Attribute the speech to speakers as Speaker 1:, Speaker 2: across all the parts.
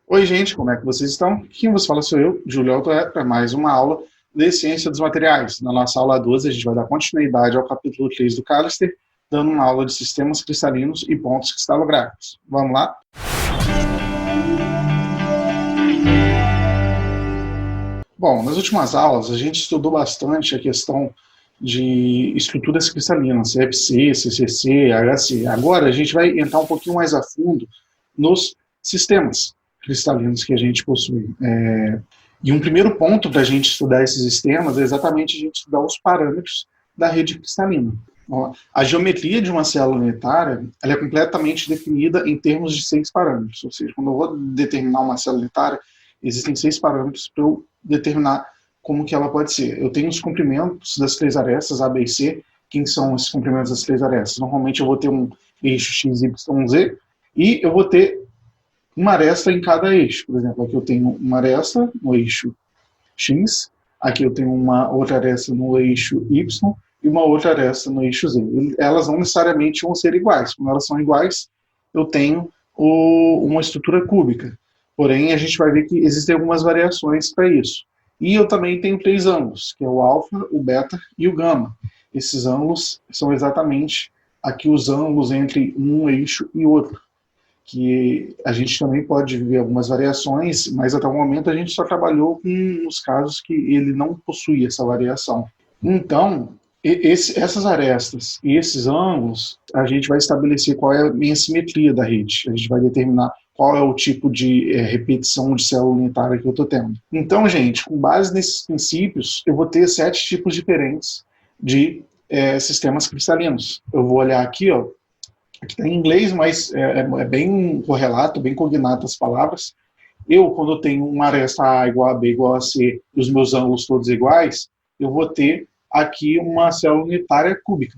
Speaker 1: Oi, gente, como é que vocês estão? Quem vos fala sou eu, Júlio Altoé, para mais uma aula de Ciência dos Materiais. Na nossa aula 12, a gente vai dar continuidade ao capítulo 3 do Callister, dando uma aula de sistemas cristalinos e pontos cristalográficos. Vamos lá? Bom, nas últimas aulas, a gente estudou bastante a questão de estruturas cristalinas, CFC, CCC, HC. Agora, a gente vai entrar um pouquinho mais a fundo nos sistemas cristalinos que a gente possui. E um primeiro ponto para a gente estudar esses sistemas é exatamente a gente estudar os parâmetros da rede cristalina. A geometria de uma célula unitária ela é completamente definida em termos de 6 parâmetros. Ou seja, quando eu vou determinar uma célula unitária, existem 6 parâmetros para eu determinar como que ela pode ser. Eu tenho os comprimentos das 3 arestas, A, B e C. Quem são esses comprimentos das 3 arestas? Normalmente eu vou ter um eixo X, Y, Z, e eu vou ter uma aresta em cada eixo. Por exemplo, aqui eu tenho uma aresta no eixo X, aqui eu tenho uma outra aresta no eixo Y e uma outra aresta no eixo Z. Elas não necessariamente vão ser iguais. Quando elas são iguais, eu tenho uma estrutura cúbica. Porém, a gente vai ver que existem algumas variações para isso. E eu também tenho 3 ângulos, que é o alfa, o beta e o gama. Esses ângulos são exatamente aqui os ângulos entre um eixo e outro, que a gente também pode ver algumas variações, mas até o momento a gente só trabalhou com os casos que ele não possui essa variação. Então, essas arestas e esses ângulos, a gente vai estabelecer qual é a minha simetria da rede. A gente vai determinar qual é o tipo de repetição de célula unitária que eu estou tendo. Então, gente, com base nesses princípios, eu vou ter 7 tipos diferentes de sistemas cristalinos. Eu vou olhar aqui, ó, aqui está em inglês, mas é bem correlato, bem cognato as palavras. Quando eu tenho uma aresta A igual a B igual a C e os meus ângulos todos iguais, eu vou ter aqui uma célula unitária cúbica,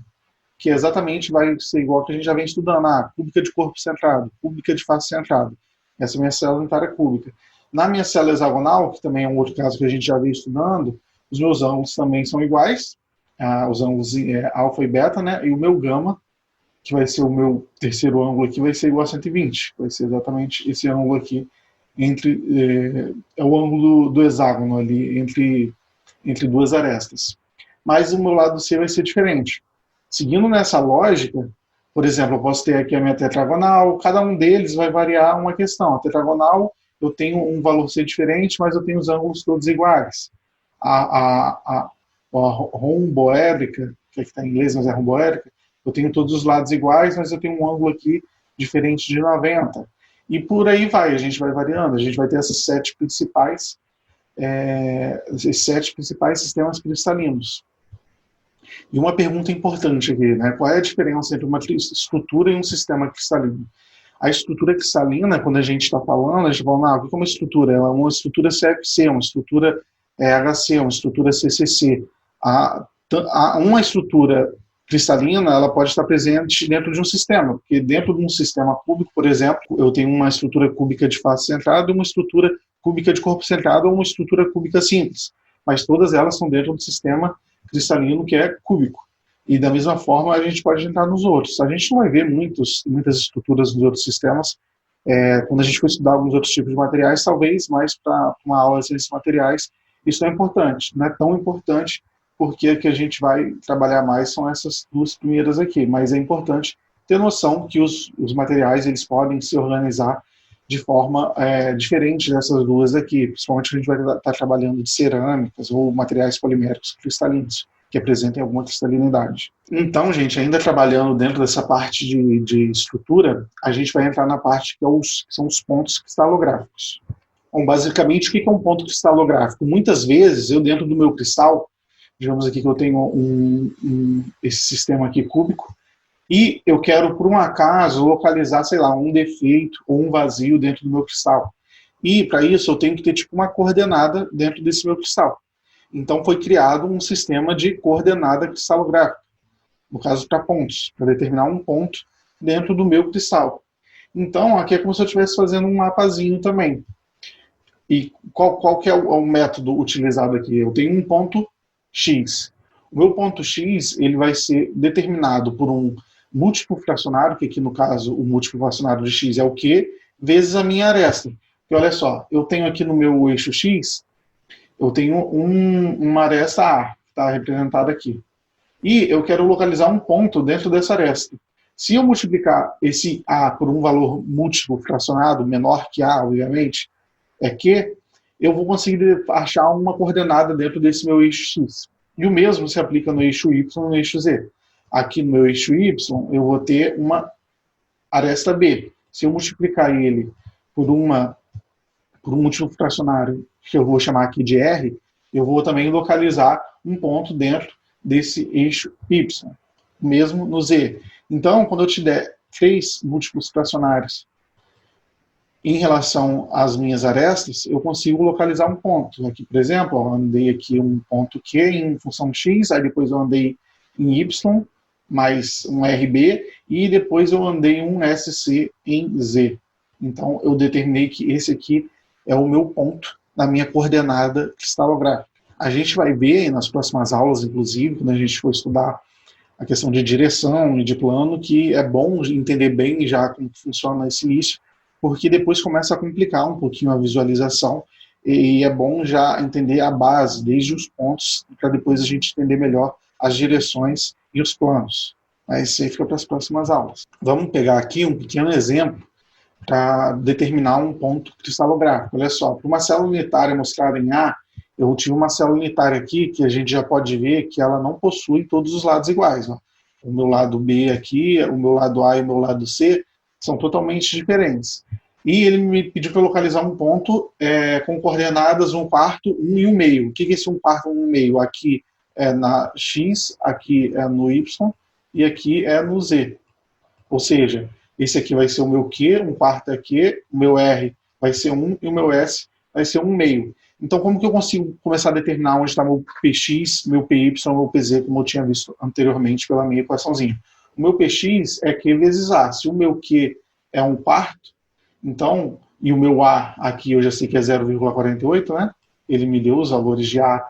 Speaker 1: que exatamente vai ser igual que a gente já vem estudando, cúbica de corpo centrado, cúbica de face centrada. Essa é a minha célula unitária cúbica. Na minha célula hexagonal, que também é um outro caso que a gente já vem estudando, os meus ângulos também são iguais, os ângulos alfa e beta, né? E o meu gama, que vai ser o meu terceiro ângulo aqui, vai ser igual a 120. Vai ser exatamente esse ângulo aqui, é o ângulo do hexágono ali, entre duas arestas. Mas o meu lado C vai ser diferente. Seguindo nessa lógica, por exemplo, eu posso ter aqui a minha tetragonal, cada um deles vai variar uma questão. A tetragonal, eu tenho um valor C diferente, mas eu tenho os ângulos todos iguais. A romboédrica, que aqui está em inglês, mas é romboédrica, eu tenho todos os lados iguais, mas eu tenho um ângulo aqui diferente de 90. E por aí vai, a gente vai variando. A gente vai ter esses 7 principais sistemas cristalinos. E uma pergunta importante aqui, né? Qual é a diferença entre uma estrutura e um sistema cristalino? A estrutura cristalina, quando a gente está falando, a gente fala, o que é uma estrutura? Ela é uma estrutura CFC, uma estrutura HC, uma estrutura CCC. Uma estrutura cristalina, ela pode estar presente dentro de um sistema, porque dentro de um sistema cúbico, por exemplo, eu tenho uma estrutura cúbica de face centrada, uma estrutura cúbica de corpo centrado ou uma estrutura cúbica simples, mas todas elas são dentro do sistema cristalino que é cúbico. E da mesma forma a gente pode entrar nos outros. A gente não vai ver muitas estruturas nos outros sistemas. Quando a gente for estudar alguns outros tipos de materiais, talvez mais para uma aula de ciências materiais, isso é importante. Não é tão importante porque a gente vai trabalhar mais são essas 2 primeiras aqui. Mas é importante ter noção que os materiais eles podem se organizar de forma diferente dessas 2 aqui, principalmente a gente vai estar trabalhando de cerâmicas ou materiais poliméricos cristalinos, que apresentem alguma cristalinidade. Então, gente, ainda trabalhando dentro dessa parte de estrutura, a gente vai entrar na parte que são os pontos cristalográficos. Bom, basicamente, o que é um ponto cristalográfico? Muitas vezes, eu dentro do meu cristal, digamos aqui que eu tenho esse sistema aqui cúbico, e eu quero, por um acaso, localizar, sei lá, um defeito ou um vazio dentro do meu cristal. E, para isso, eu tenho que ter tipo uma coordenada dentro desse meu cristal. Então, foi criado um sistema de coordenada cristalográfica, no caso, para pontos, para determinar um ponto dentro do meu cristal. Então, aqui é como se eu estivesse fazendo um mapazinho também. E qual que é o método utilizado aqui? Eu tenho um ponto X. O meu ponto X ele vai ser determinado por um múltiplo fracionário, que aqui no caso o múltiplo fracionário de x é o Q, vezes a minha aresta. que olha só, eu tenho aqui no meu eixo X, eu tenho uma aresta A, que está representada aqui. E eu quero localizar um ponto dentro dessa aresta. Se eu multiplicar esse A por um valor múltiplo fracionado, menor que A, obviamente, é que eu vou conseguir achar uma coordenada dentro desse meu eixo X. E o mesmo se aplica no eixo Y e no eixo Z. Aqui no meu eixo Y, eu vou ter uma aresta B. Se eu multiplicar ele por um múltiplo fracionário, que eu vou chamar aqui de R, eu vou também localizar um ponto dentro desse eixo Y, mesmo no Z. Então, quando eu te der 3 múltiplos fracionários em relação às minhas arestas, eu consigo localizar um ponto. Aqui, por exemplo, eu andei aqui um ponto Q em função X, aí depois eu andei em Y, mais um RB, e depois eu andei um SC em Z. Então, eu determinei que esse aqui é o meu ponto na minha coordenada cristalográfica. A gente vai ver nas próximas aulas, inclusive, quando a gente for estudar a questão de direção e de plano, que é bom entender bem já como funciona esse início, porque depois começa a complicar um pouquinho a visualização, e é bom já entender a base, desde os pontos, para depois a gente entender melhor as direções e os planos. Mas isso aí fica para as próximas aulas. Vamos pegar aqui um pequeno exemplo para determinar um ponto cristalográfico. Olha só, para uma célula unitária mostrada em A, eu tive uma célula unitária aqui que a gente já pode ver que ela não possui todos os lados iguais. Ó. O meu lado B aqui, o meu lado A e o meu lado C são totalmente diferentes. E ele me pediu para localizar um ponto com coordenadas 1/4, 1 e 1 meio. O que é esse 1/4, 1 meio? Aqui é na X, aqui é no Y e aqui é no Z. Ou seja, esse aqui vai ser o meu Q, 1/4 é Q, o meu R vai ser 1 e o meu S vai ser 1 meio. Então, como que eu consigo começar a determinar onde está meu PX, meu PY, meu PZ, como eu tinha visto anteriormente pela minha equaçãozinha? O meu PX é Q vezes A. Se o meu Q é 1/4, então, e o meu A aqui eu já sei que é 0,48, né? Ele me deu os valores de A,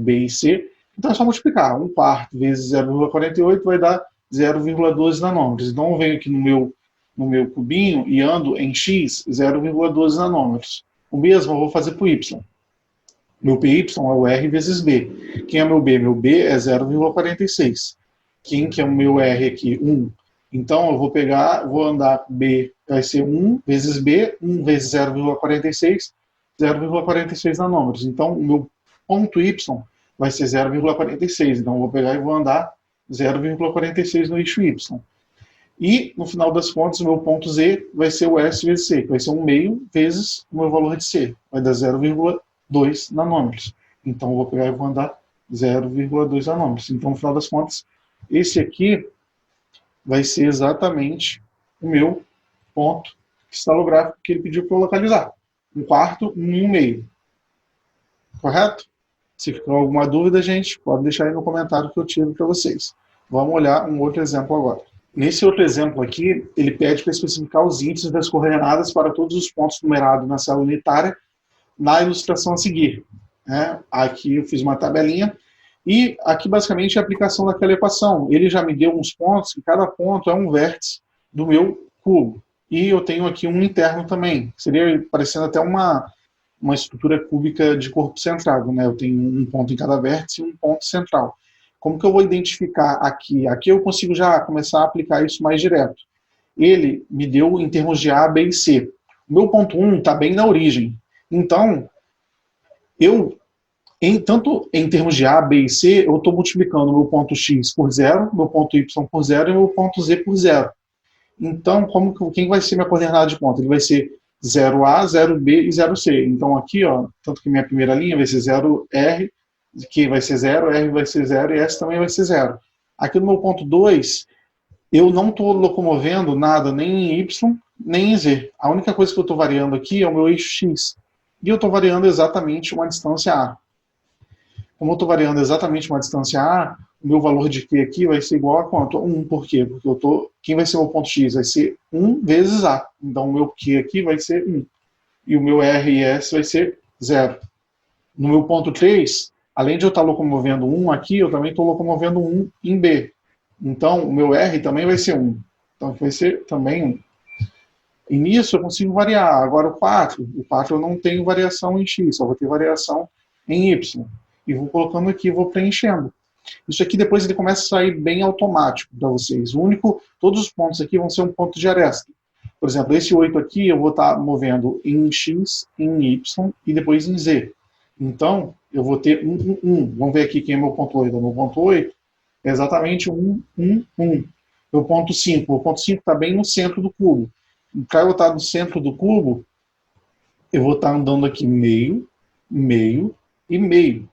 Speaker 1: B e C. Então é só multiplicar. 1/4 vezes 0,48 vai dar 0,12 nanômetros. Então eu venho aqui no meu cubinho e ando em X 0,12 nanômetros. O mesmo eu vou fazer para o Y. Meu PY é o R vezes B. Quem é meu B? Meu B é 0,46. Quem que é o meu R aqui? 1. Então eu vou pegar, vou andar B, vai ser 1 vezes B, 1 vezes 0,46, 0,46 nanômetros. Então o meu ponto Y vai ser 0,46. Então eu vou pegar e vou andar 0,46 no eixo Y. E, no final das contas, o meu ponto Z vai ser o S vezes C, que vai ser 1 meio vezes o meu valor de C. Vai dar 0,2 nanômetros. Então, eu vou pegar e vou andar 0,2 nanômetros. Então, no final das contas, esse aqui vai ser exatamente o meu ponto cristalográfico que ele pediu para eu localizar. 1/4, 1 e 1 meio. Correto? Se ficar alguma dúvida, gente, pode deixar aí no comentário que eu tiro para vocês. Vamos olhar um outro exemplo agora. Nesse outro exemplo aqui, ele pede para especificar os índices das coordenadas para todos os pontos numerados na célula unitária na ilustração a seguir. Aqui eu fiz uma tabelinha e aqui basicamente é a aplicação daquela equação. Ele já me deu uns pontos, e cada ponto é um vértice do meu cubo. E eu tenho aqui um interno também. Seria parecendo até uma estrutura cúbica de corpo centrado. Eu tenho um ponto em cada vértice e um ponto central. Como que eu vou identificar aqui? Aqui eu consigo já começar a aplicar isso mais direto. Ele me deu em termos de A, B e C. O meu ponto 1 está bem na origem. Então, tanto em termos de A, B e C, eu estou multiplicando o meu ponto X por 0, meu ponto Y por 0 e meu ponto Z por 0. Então, quem vai ser minha coordenada de ponto? Ele vai ser 0A, 0B e 0C. Então, aqui, tanto que minha primeira linha vai ser 0R, que vai ser 0, R vai ser 0 e S também vai ser 0. Aqui no meu ponto 2, eu não estou locomovendo nada nem em Y, nem em Z. A única coisa que eu estou variando aqui é o meu eixo X. E eu estou variando exatamente uma distância A. Como eu estou variando exatamente uma distância A, o meu valor de Q aqui vai ser igual a quanto? 1. Por quê? Porque quem vai ser o meu ponto X? Vai ser 1 vezes A. Então o meu Q aqui vai ser 1. E o meu R e S vai ser 0. No meu ponto 3, além de eu estar locomovendo 1 aqui, eu também estou locomovendo 1 em B. Então, o meu R também vai ser 1. Então, vai ser também 1. E nisso eu consigo variar. Agora o 4 eu não tenho variação em x, só vou ter variação em y. E vou colocando aqui, vou preenchendo. Isso aqui depois ele começa a sair bem automático para vocês. Todos os pontos aqui vão ser um ponto de aresta. Por exemplo, esse 8 aqui eu vou estar movendo em x, em y e depois em z. Então, eu vou ter 1, 1, 1. Vamos ver aqui quem é meu ponto 8. O meu ponto 8 é exatamente 1, 1, 1. Meu ponto 5. O ponto 5 está bem no centro do cubo. Para eu estar no centro do cubo, eu vou estar andando aqui meio, meio e meio.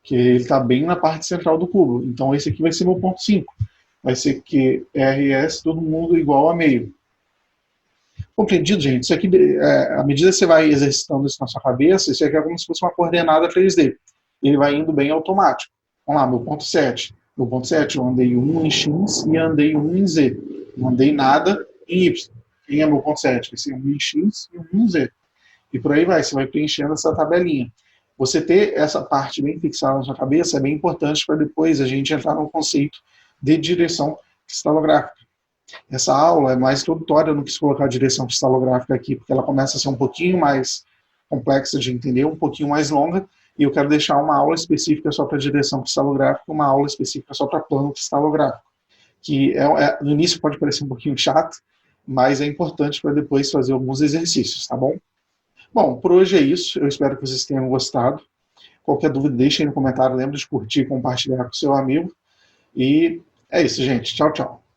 Speaker 1: Que ele está bem na parte central do cubo. Então, esse aqui vai ser meu ponto 5. Vai ser que RS, todo mundo igual a meio. Compreendido, gente? Isso aqui, à medida que você vai exercitando isso na sua cabeça, isso aqui é como se fosse uma coordenada 3D. Ele vai indo bem automático. Vamos lá, meu ponto 7. Meu ponto 7, eu andei 1 em X e andei 1 em Z. Não andei nada em Y. Quem é meu ponto 7? Vai ser 1 em X e 1 em Z. E por aí vai, você vai preenchendo essa tabelinha. Você ter essa parte bem fixada na sua cabeça é bem importante para depois a gente entrar no conceito de direção cristalográfica. Essa aula é mais introdutória, eu não quis colocar a direção cristalográfica aqui, porque ela começa a ser um pouquinho mais complexa de entender, um pouquinho mais longa, e eu quero deixar uma aula específica só para direção cristalográfica, uma aula específica só para plano cristalográfico, que no início pode parecer um pouquinho chato, mas é importante para depois fazer alguns exercícios, tá bom? Bom, por hoje é isso, eu espero que vocês tenham gostado. Qualquer dúvida, deixem aí no comentário, lembre de curtir e compartilhar com seu amigo, e é isso, gente. Tchau, tchau.